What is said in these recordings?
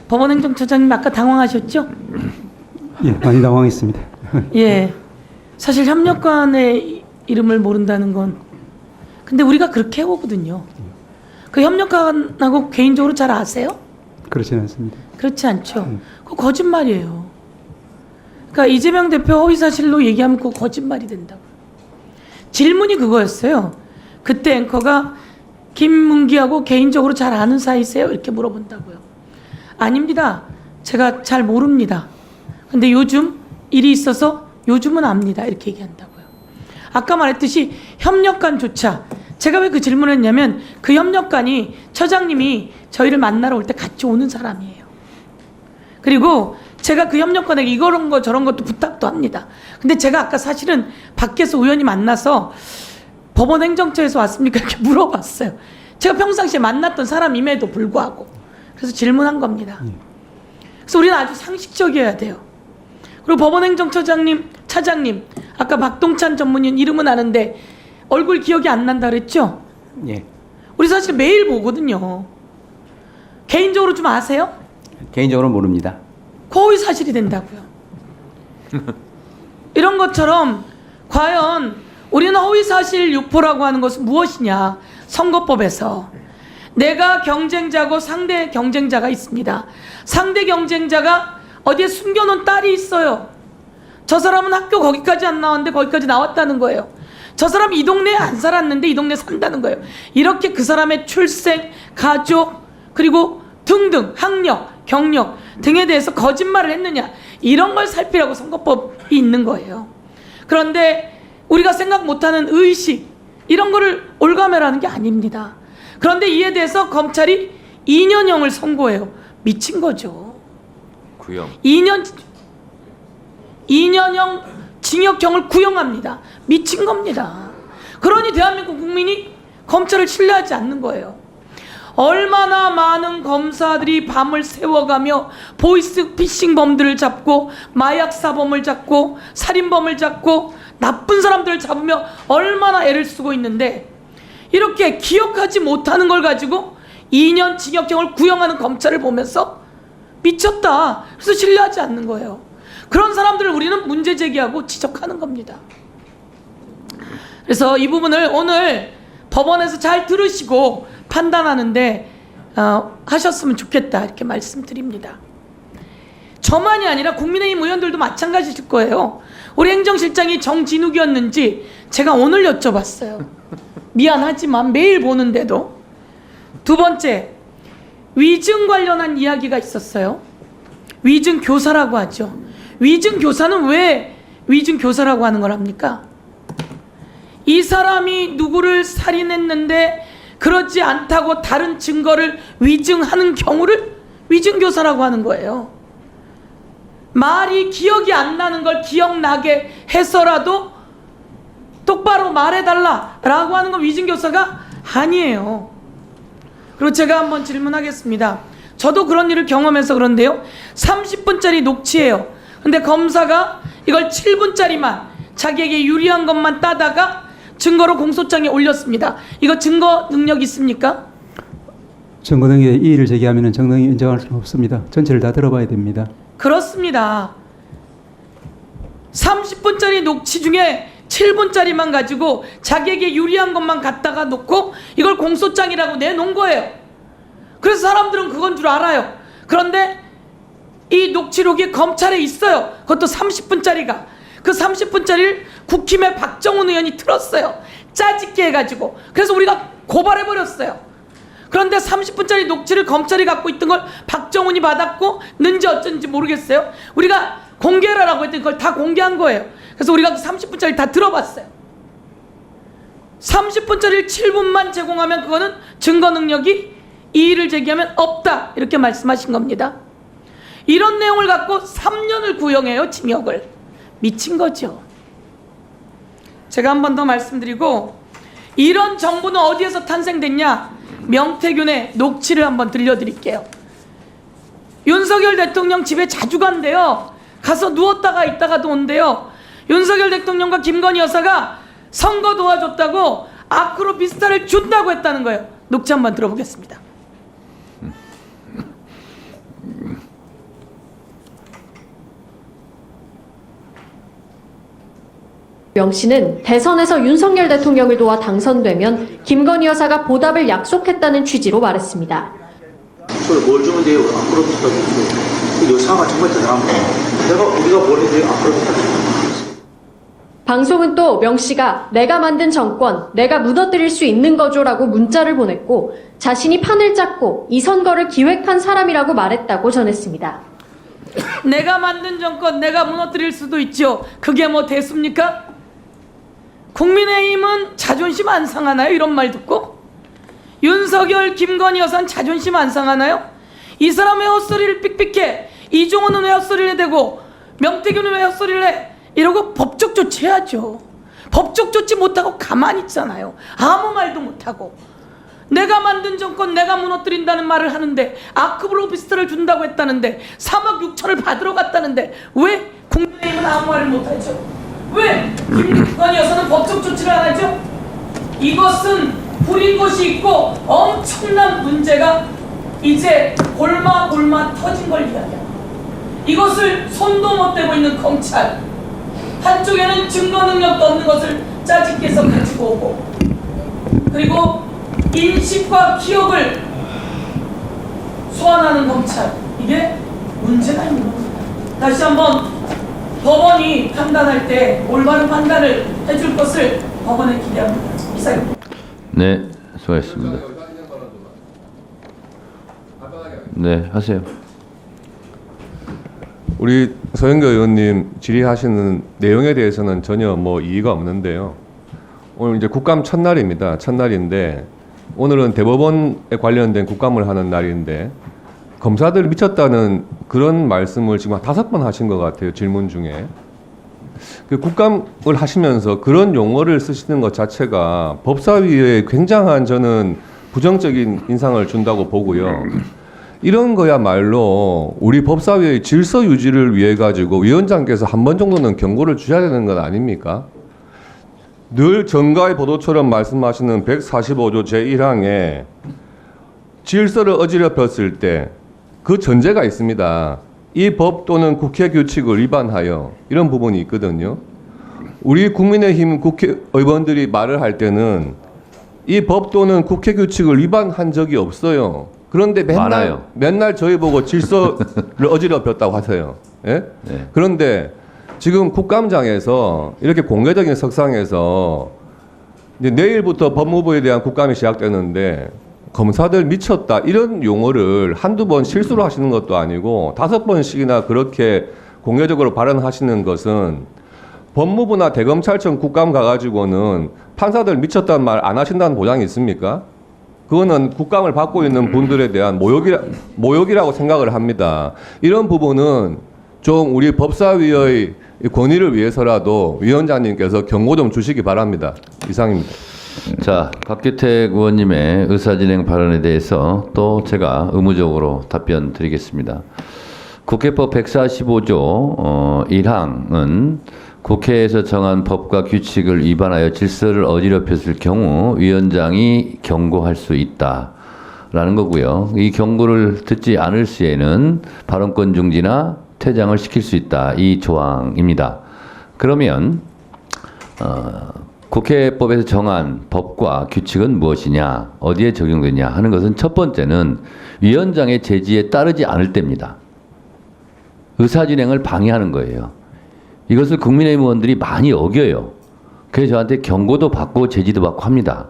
법원행정처장님 아까 당황하셨죠? 예, 많이 당황했습니다. 예. 사실 협력관의 이름을 모른다는 건 근데 우리가 그렇게 해오거든요. 그 협력관하고 개인적으로 잘 아세요? 그렇지는 않습니다. 그렇지 않죠. 그거 거짓말이에요. 그러니까 이재명 대표 허위사실로 얘기하면 그거 거짓말이 된다고. 질문이 그거였어요. 그때 앵커가 김문기하고 개인적으로 잘 아는 사이세요? 이렇게 물어본다고요. 아닙니다. 제가 잘 모릅니다. 근데 요즘 일이 있어서 요즘은 압니다. 이렇게 얘기한다고요. 아까 말했듯이 협력관조차 제가 왜 그 질문을 했냐면 그 협력관이 처장님이 저희를 만나러 올 때 같이 오는 사람이에요. 그리고 제가 그 협력관에게 이런 거 저런 것도 부탁도 합니다. 근데 제가 아까 사실은 밖에서 우연히 만나서 법원 행정처에서 왔습니까? 이렇게 물어봤어요. 제가 평상시에 만났던 사람임에도 불구하고. 그래서 질문한 겁니다. 그래서 우리는 아주 상식적이어야 돼요. 그리고 법원 행정처장님, 차장님, 아까 박동찬 전문위원 이름은 아는데 얼굴 기억이 안 난다 그랬죠? 예. 우리 사실 매일 보거든요. 개인적으로 좀 아세요? 개인적으로 모릅니다. 허위 사실이 된다고요. 이런 것처럼 과연 우리는 허위 사실 유포라고 하는 것은 무엇이냐? 선거법에서 내가 경쟁자고 상대 경쟁자가 있습니다. 상대 경쟁자가 어디에 숨겨놓은 딸이 있어요. 저 사람은 학교 거기까지 안 나왔는데 거기까지 나왔다는 거예요. 저 사람 이 동네에 안 살았는데 이 동네에 산다는 거예요. 이렇게 그 사람의 출생, 가족, 그리고 등등 학력, 경력 등에 대해서 거짓말을 했느냐 이런 걸 살피라고 선거법이 있는 거예요. 그런데 우리가 생각 못하는 의식 이런 거를 올가매라는 게 아닙니다. 그런데 이에 대해서 검찰이 2년형을 선고해요. 미친 거죠. 구형. 2년형 징역형을 구형합니다. 미친 겁니다. 그러니 대한민국 국민이 검찰을 신뢰하지 않는 거예요. 얼마나 많은 검사들이 밤을 새워가며 보이스피싱범들을 잡고 마약 사범을 잡고 살인범을 잡고 나쁜 사람들을 잡으며 얼마나 애를 쓰고 있는데 이렇게 기억하지 못하는 걸 가지고 2년 징역형을 구형하는 검찰을 보면서 미쳤다. 그래서 신뢰하지 않는 거예요. 그런 사람들을 우리는 문제 제기하고 지적하는 겁니다. 그래서 이 부분을 오늘 법원에서 잘 들으시고 판단하는데 하셨으면 좋겠다 이렇게 말씀드립니다. 저만이 아니라 국민의힘 의원들도 마찬가지일 거예요. 우리 행정실장이 정진욱이었는지 제가 오늘 여쭤봤어요. 미안하지만 매일 보는데도. 두 번째, 위증 관련한 이야기가 있었어요. 위증 교사라고 하죠. 위증 교사는 왜 위증 교사라고 하는 걸 합니까? 이 사람이 누구를 살인했는데 그렇지 않다고 다른 증거를 위증하는 경우를 위증 교사라고 하는 거예요. 말이 기억이 안 나는 걸 기억나게 해서라도 똑바로 말해달라라고 하는 건 위증 교사가 아니에요. 그리고 제가 한번 질문하겠습니다. 저도 그런 일을 경험해서 그런데요. 30분짜리 녹취예요. 근데 검사가 이걸 7분짜리만 자기에게 유리한 것만 따다가 증거로 공소장에 올렸습니다. 이거 증거 능력 있습니까? 증거 등에 이의를 제기하면 정당히 인정할 수는 없습니다. 전체를 다 들어봐야 됩니다. 그렇습니다. 30분짜리 녹취 중에 7분짜리만 가지고 자기에게 유리한 것만 갖다가 놓고 이걸 공소장이라고 내놓은 거예요. 그래서 사람들은 그건 줄 알아요. 그런데 이 녹취록이 검찰에 있어요. 그것도 30분짜리가. 그 30분짜리를 국힘의 박정훈 의원이 틀었어요. 짜집게 해가지고. 그래서 우리가 고발해버렸어요. 그런데 30분짜리 녹취를 검찰이 갖고 있던 걸 박정훈이 받았고 는지 어쩐지 모르겠어요. 우리가 공개하라고 했더니 그걸 다 공개한 거예요. 그래서 우리가 30분짜리 다 들어봤어요. 30분짜리를 7분만 제공하면 그거는 증거 능력이 이의를 제기하면 없다 이렇게 말씀하신 겁니다. 이런 내용을 갖고 3년을 구형해요. 징역을. 미친 거죠. 제가 한 번 더 말씀드리고 이런 정부는 어디에서 탄생됐냐. 명태균의 녹취를 한번 들려드릴게요. 윤석열 대통령 집에 자주 간대요. 가서 누웠다가 있다가도 온대요. 윤석열 대통령과 김건희 여사가 선거 도와줬다고 아크로비스타를 준다고 했다는 거예요. 녹취 한번 들어보겠습니다. 명 씨는 대선에서 윤석열 대통령을 도와 당선되면 김건희 여사가 보답을 약속했다는 취지로 말했습니다. 뭘 주면 돼요? 앞으로 부탁드리고 그 여사가 정말 대단한 거예요. 우리가 뭘 해도 돼요? 앞으로 부탁드리고. 방송은 또 명 씨가 내가 만든 정권, 내가 무너뜨릴 수 있는 거죠라고 문자를 보냈고 자신이 판을 짰고 이 선거를 기획한 사람이라고 말했다고 전했습니다. 내가 만든 정권 내가 무너뜨릴 수도 있죠. 그게 뭐 대수입니까? 국민의힘은 자존심 안 상하나요? 이런 말 듣고? 윤석열, 김건희 여사는 자존심 안 상하나요? 이 사람의 헛소리를 삑삑해. 이종호는 왜 헛소리를 대고 명태균은 왜 헛소리를 해? 이러고 법적 조치해야죠. 법적 조치 못하고 가만히 있잖아요. 아무 말도 못하고. 내가 만든 정권 내가 무너뜨린다는 말을 하는데 아크블 오피스텔을 준다고 했다는데 3억 6천을 받으러 갔다는데 왜 국민의힘은 아무 말을 못하죠? 왜 김건희 여사는 법적 조치를 안 하죠? 이것은 부린 것이 있고 엄청난 문제가 이제 골마골마 터진 걸 이야기합니다. 이것을 손도 못 대고 있는 검찰, 한쪽에는 증거 능력도 없는 것을 짜집게서 가지고 오고, 그리고 인식과 기억을 소환하는 검찰, 이게 문제가 있는 겁니다. 다시 한번 법원이 판단할 때 올바른 판단을 해줄 것을 법원에 기대합니다. 이상입니다. 네, 수고하셨습니다. 네, 하세요. 우리 서영교 의원님 질의하시는 내용에 대해서는 전혀 뭐 이의가 없는데요. 오늘 이제 국감 첫날입니다. 첫날인데 오늘은 대법원에 관련된 국감을 하는 날인데 검사들 미쳤다는 그런 말씀을 지금 한 5번 하신 것 같아요. 질문 중에. 그 국감을 하시면서 그런 용어를 쓰시는 것 자체가 법사위에 굉장한 저는 부정적인 인상을 준다고 보고요. 이런 거야말로 우리 법사위의 질서 유지를 위해 가지고 위원장께서 한 번 정도는 경고를 주셔야 되는 것 아닙니까? 늘 정가의 보도처럼 말씀하시는 145조 제1항에 질서를 어지럽혔을 때 그 전제가 있습니다. 이 법 또는 국회 규칙을 위반하여 이런 부분이 있거든요. 우리 국민의힘 국회의원들이 말을 할 때는 이 법 또는 국회 규칙을 위반한 적이 없어요. 그런데 맨날 저희 보고 질서를 어지럽혔다고 하세요. 예? 네. 그런데 지금 국감장에서 이렇게 공개적인 석상에서 이제 내일부터 법무부에 대한 국감이 시작되는데 검사들 미쳤다 이런 용어를 한두 번 실수로 하시는 것도 아니고 5번씩이나 그렇게 공개적으로 발언하시는 것은 법무부나 대검찰청 국감 가가지고는 판사들 미쳤다는 말 안 하신다는 보장이 있습니까? 그거는 국감을 받고 있는 분들에 대한 모욕이라고 생각을 합니다. 이런 부분은 좀 우리 법사위의 권위를 위해서라도 위원장님께서 경고 좀 주시기 바랍니다. 이상입니다. 자, 박규택 의원님의 의사진행 발언에 대해서 또 제가 의무적으로 답변 드리겠습니다. 국회법 145조 1항은 국회에서 정한 법과 규칙을 위반하여 질서를 어지럽혔을 경우 위원장이 경고할 수 있다라는 거고요. 이 경고를 듣지 않을 시에는 발언권 중지나 퇴장을 시킬 수 있다. 이 조항입니다. 그러면 국회법에서 정한 법과 규칙은 무엇이냐, 어디에 적용되냐 하는 것은 첫 번째는 위원장의 제지에 따르지 않을 때입니다. 의사진행을 방해하는 거예요. 이것을 국민의힘 의원들이 많이 어겨요. 그래서 저한테 경고도 받고 제지도 받고 합니다.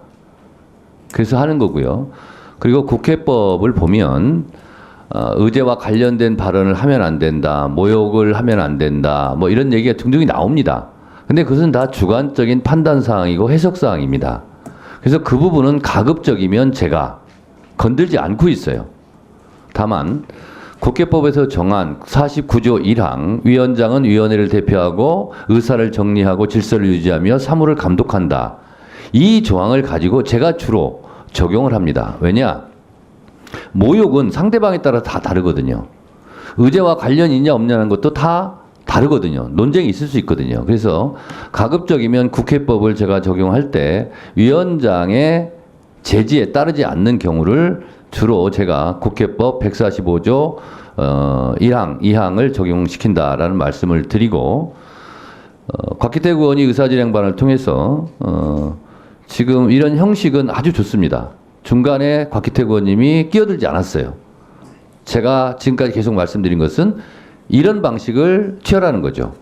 그래서 하는 거고요. 그리고 국회법을 보면 의제와 관련된 발언을 하면 안 된다, 모욕을 하면 안 된다, 뭐 이런 얘기가 등등이 나옵니다. 근데 그것은 다 주관적인 판단사항이고 해석사항입니다. 그래서 그 부분은 가급적이면 제가 건들지 않고 있어요. 다만 국회법에서 정한 49조 1항 위원장은 위원회를 대표하고 의사를 정리하고 질서를 유지하며 사무를 감독한다. 이 조항을 가지고 제가 주로 적용을 합니다. 왜냐? 모욕은 상대방에 따라 다 다르거든요. 의제와 관련이 있냐 없냐는 것도 다 다르거든요. 논쟁이 있을 수 있거든요. 그래서 가급적이면 국회법을 제가 적용할 때 위원장의 제지에 따르지 않는 경우를 주로 제가 국회법 145조 1항, 2항을 적용시킨다라는 말씀을 드리고, 곽기택 의원이 의사진행반을 통해서 지금 이런 형식은 아주 좋습니다. 중간에 곽기택 의원님이 끼어들지 않았어요. 제가 지금까지 계속 말씀드린 것은 이런 방식을 취하라는 거죠.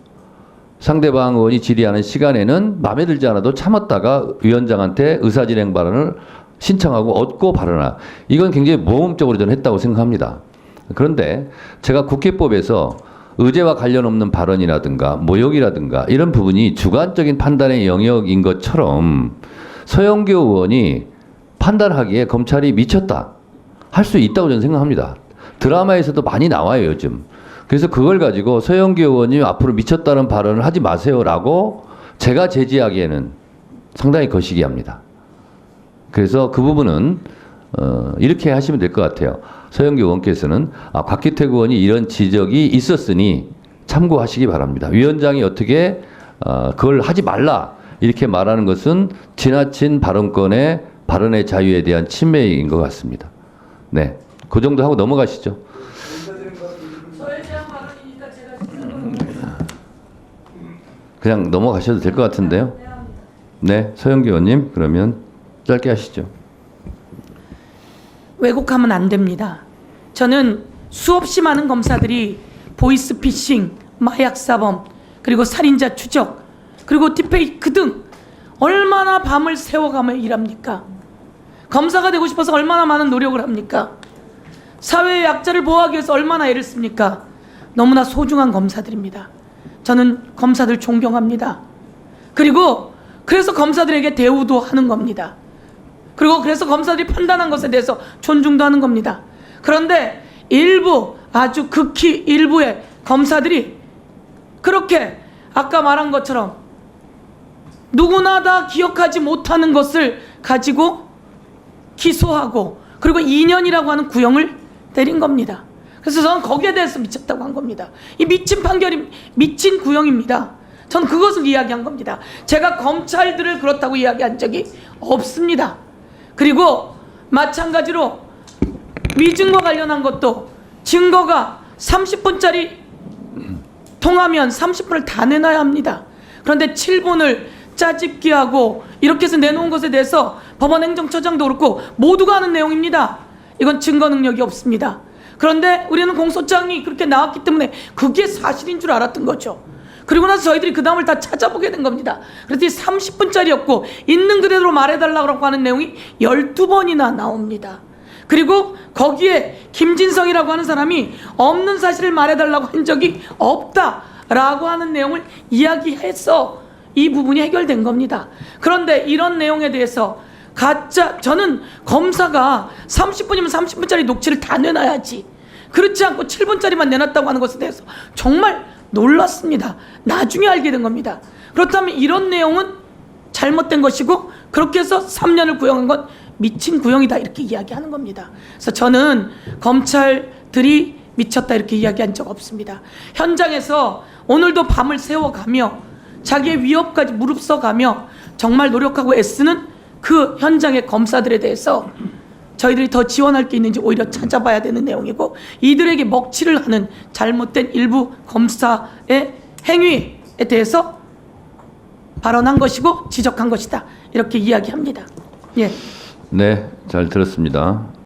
상대방 의원이 질의하는 시간에는 마음에 들지 않아도 참았다가 위원장한테 의사진행 발언을 신청하고 얻고 발언하. 이건 굉장히 모험적으로 저는 했다고 생각합니다. 그런데 제가 국회법에서 의제와 관련 없는 발언이라든가 모욕이라든가 이런 부분이 주관적인 판단의 영역인 것처럼 서영교 의원이 판단하기에 검찰이 미쳤다 할 수 있다고 저는 생각합니다. 드라마에서도 많이 나와요, 요즘. 그래서 그걸 가지고 서영교 의원님 앞으로 미쳤다는 발언을 하지 마세요라고 제가 제지하기에는 상당히 거시기합니다. 그래서 그 부분은 이렇게 하시면 될 것 같아요. 서영교 의원께서는 곽기택 의원이 이런 지적이 있었으니 참고하시기 바랍니다. 위원장이 어떻게 그걸 하지 말라 이렇게 말하는 것은 지나친 발언의 자유에 대한 침해인 것 같습니다. 네, 그 정도 하고 넘어가시죠. 그냥 넘어가셔도 될 것 같은데요. 네, 서영교 의원님 그러면 짧게 하시죠. 왜곡하면 안 됩니다. 저는 수없이 많은 검사들이 보이스피싱, 마약사범, 그리고 살인자 추적, 그리고 딥페이크 등 얼마나 밤을 새워가며 일합니까? 검사가 되고 싶어서 얼마나 많은 노력을 합니까? 사회의 약자를 보호하기 위해서 얼마나 애를 씁니까? 너무나 소중한 검사들입니다. 저는 검사들 존경합니다. 그리고 그래서 검사들에게 대우도 하는 겁니다. 그리고 그래서 검사들이 판단한 것에 대해서 존중도 하는 겁니다. 그런데 일부, 아주 극히 일부의 검사들이 그렇게 아까 말한 것처럼 누구나 다 기억하지 못하는 것을 가지고 기소하고 그리고 2년이라고 하는 구형을 때린 겁니다. 그래서 저는 거기에 대해서 미쳤다고 한 겁니다. 이 미친 판결이 미친 구형입니다. 전 그것을 이야기한 겁니다. 제가 검찰들을 그렇다고 이야기한 적이 없습니다. 그리고 마찬가지로 위증과 관련한 것도 증거가 30분짜리 통하면 30분을 다 내놔야 합니다. 그런데 7분을 짜집기하고 이렇게 해서 내놓은 것에 대해서 법원 행정처장도 그렇고 모두가 아는 내용입니다. 이건 증거 능력이 없습니다. 그런데 우리는 공소장이 그렇게 나왔기 때문에 그게 사실인 줄 알았던 거죠. 그리고 나서 저희들이 그 다음을 다 찾아보게 된 겁니다. 그래서 이 30분짜리였고 있는 그대로 말해달라고 하는 내용이 12번이나 나옵니다. 그리고 거기에 김진성이라고 하는 사람이 없는 사실을 말해달라고 한 적이 없다라고 하는 내용을 이야기해서 이 부분이 해결된 겁니다. 그런데 이런 내용에 대해서 저는 검사가 30분이면 30분짜리 녹취를 다 내놔야지, 그렇지 않고 7분짜리만 내놨다고 하는 것에 대해서 정말 놀랐습니다. 나중에 알게 된 겁니다. 그렇다면 이런 내용은 잘못된 것이고 그렇게 해서 3년을 구형한 건 미친 구형이다 이렇게 이야기하는 겁니다. 그래서 저는 검찰들이 미쳤다 이렇게 이야기한 적 없습니다. 현장에서 오늘도 밤을 새워가며 자기의 위협까지 무릅써가며 정말 노력하고 애쓰는 그 현장의 검사들에 대해서 저희들이 더 지원할 게 있는지 오히려 찾아봐야 되는 내용이고, 이들에게 먹칠을 하는 잘못된 일부 검사의 행위에 대해서 발언한 것이고 지적한 것이다 이렇게 이야기합니다. 예. 네, 잘 들었습니다.